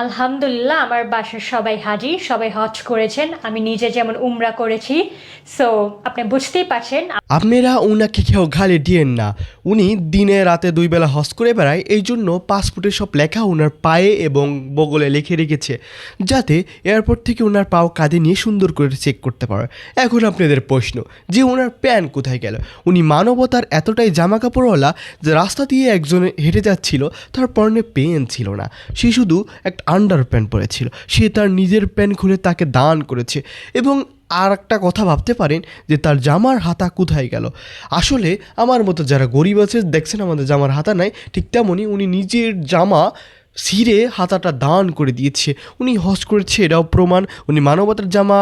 আলহামদুলিল্লাহ আমার বাসার সবাই হাজি, সবাই হজ করেছেন, আমি নিজে যেমন উমরা করেছি। সো আপনি বুঝতেই পারছেন। আপনারা উনাকে কেউ গালি দিয়েন না, উনি দিনে রাতে 2 বেলা হজ করে বেড়ায়, এই জন্য পাসপোর্টে সব লেখা ওনার পায়ে এবং বগলে লিখে রেখেছে, যাতে এয়ারপোর্ট থেকে ওনার পাও কাঁধে নিয়ে সুন্দর করে চেক করতে পারে। এখন আপনাদের প্রশ্ন যে ওনার প্যান কোথায় গেল? উনি মানবতার এতটাই জামা কাপড়ওয়ালা যে রাস্তা দিয়ে একজন হেঁটে যাচ্ছিল, তার পরনে প্যান্ট ছিল না, সে শুধু একটা আন্ডার প্যান্ট পরেছিল। সে তার নিজের প্যান্ট খুলে তাকে দান করেছে। এবং আর একটা কথা ভাবতে পারেন যে তার জামার হাতা কোথায় গেল। আসলে আমার মতো যারা গরিব আছে, দেখছেন আমাদের জামার হাতা নাই, ঠিক তেমনই উনি নিজের জামা ছিঁড়ে হাতাটা দান করে দিয়েছে। উনি হজ করেছে, এটাও প্রমাণ। উনি মানবতার জামা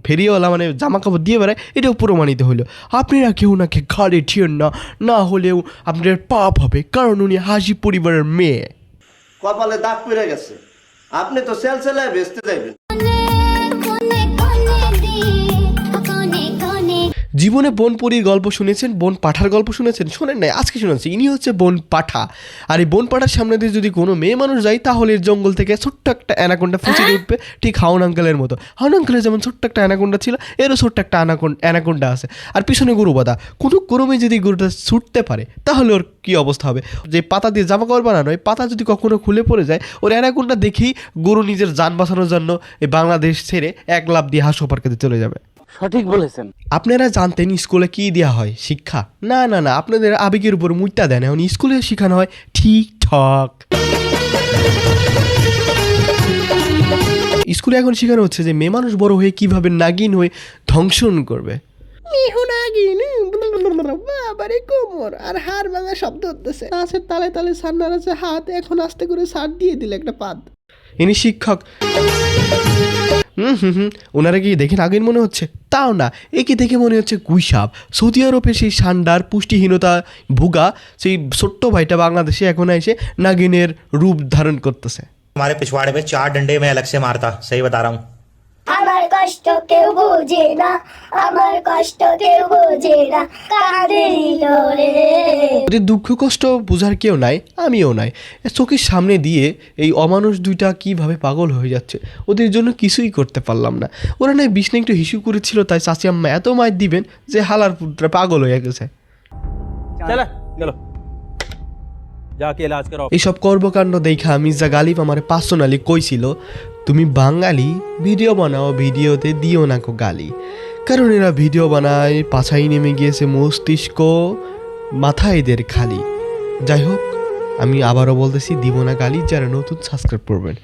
ফেরিওয়ালা, মানে জামা কাপড় দিয়ে বেড়ায়, এটাও প্রমাণিত হলো। আপনারা কেউ ওনাকে ঘাড়ে ঠিয়েন না, না হলেও আপনাদের পাপ হবে, কারণ উনি হাজি পরিবারের মেয়ে। কপালে দাগ পড়ে গেছে, আপনি তো সেল সেলায় বেচতে যাইবেন। জীবনে বনপরীর গল্প শুনেছেন, বন পাঠার গল্প শুনেছেন? শোনেন নাই, আজকে শোনাচ্ছি। ইনি হচ্ছে বন পাঠা। আর এই বন পাঠার সামনে দিয়ে যদি কোনো মেয়ে মানুষ যায়, তাহলে এর জঙ্গল থেকে ছোট্ট একটা অ্যানাকোন্ডা ফুঁচে উঠবে, ঠিক হাউন আঙ্কেলের মতো। হাউন আঙ্কেলের যেমন ছোট্ট একটা অ্যানাকোন্ডা ছিল, এরও ছোট্ট একটা অ্যানাকোন্ডা আছে। আর পিছনে গরু বাঁধা। কোনো গরমে যদি গরুটা ছুটতে পারে, তাহলে ওর কী অবস্থা হবে? যে পাতা দিয়ে জামা কাপড় বানানো, এই পাতা যদি কখনো খুলে পড়ে যায়, ওর অ্যানাকোন্ডা দেখেই গরু নিজের যান বাঁচানোর জন্য এই বাংলাদেশ ছেড়ে 1 লাফ দিয়ে হাঁস পার্কে চলে যাবে। সঠিক বলেছেন। আপনারা জানতেন স্কুলে কি দেওয়া হয়? শিক্ষা? না না না, আপনাদের আবেগের উপর মুইতা দেন। এখন স্কুলে শেখানো হয় ঠিকঠাক। স্কুলে এখন শেখানো হচ্ছে যে মেয়ে মানুষ বড় হয়ে কিভাবে নাগিন হয়ে ধ্বংসন করবে। বাবারে কোমর আর হাড় ভাঙা শব্দ হতেছে, নাচের তালে তালে সার নাড়াচ্ছে হাত, এখন আস্তে করে সার দিয়ে দিলে একটা পাদ। ইনি শিক্ষক। ওনারা কি দেখে নাগিন মনে হচ্ছে? তাও না, একে দেখে মনে হচ্ছে গুইসাপ। সৌদি আরবে সেই সান্ডার পুষ্টিহীনতা ভুগা সেই ছোট্ট ভাইটা বাংলাদেশে এখন এসে নাগিনের রূপ ধারণ করতেছে। हमारे पिछवाड़े में 4 डंडे में अलग से मारता, सही बता रहा हूँ। আমার কষ্ট কেউ বোঝে না, আমার কষ্ট কেউ বোঝে না, কাঁদে রে। ওদের দুঃখ কষ্ট বোঝার কেউ নাই, আমিও নাই। চোখের সামনে দিয়ে এই অমানুষ দুইটা কিভাবে পাগল হয়ে যাচ্ছে, ওদের জন্য কিছুই করতে পারলাম না। ওরা নয় বিষ্ণু একটু হিসু করেছিল, তাই চাচি আম্মা এত মায়ের দিবেন যে হালার পুত্রা পাগল হয়ে গেছে। এইসব কর্মকাণ্ড দেখা মির্জা গালিব আমার পার্সোনালি কইছিল, তুমি বাঙালি, ভিডিও বানাও, ভিডিওতে দিও না কো গালি। কারণ এরা ভিডিও বানায়, পাছাই নেমে গিয়েছে মস্তিষ্ক, মাথা এদের খালি। যাই হোক, আমি আবারও বলতেছি, দিব না গালি। যারা নতুন সাবস্ক্রাইব করবেন।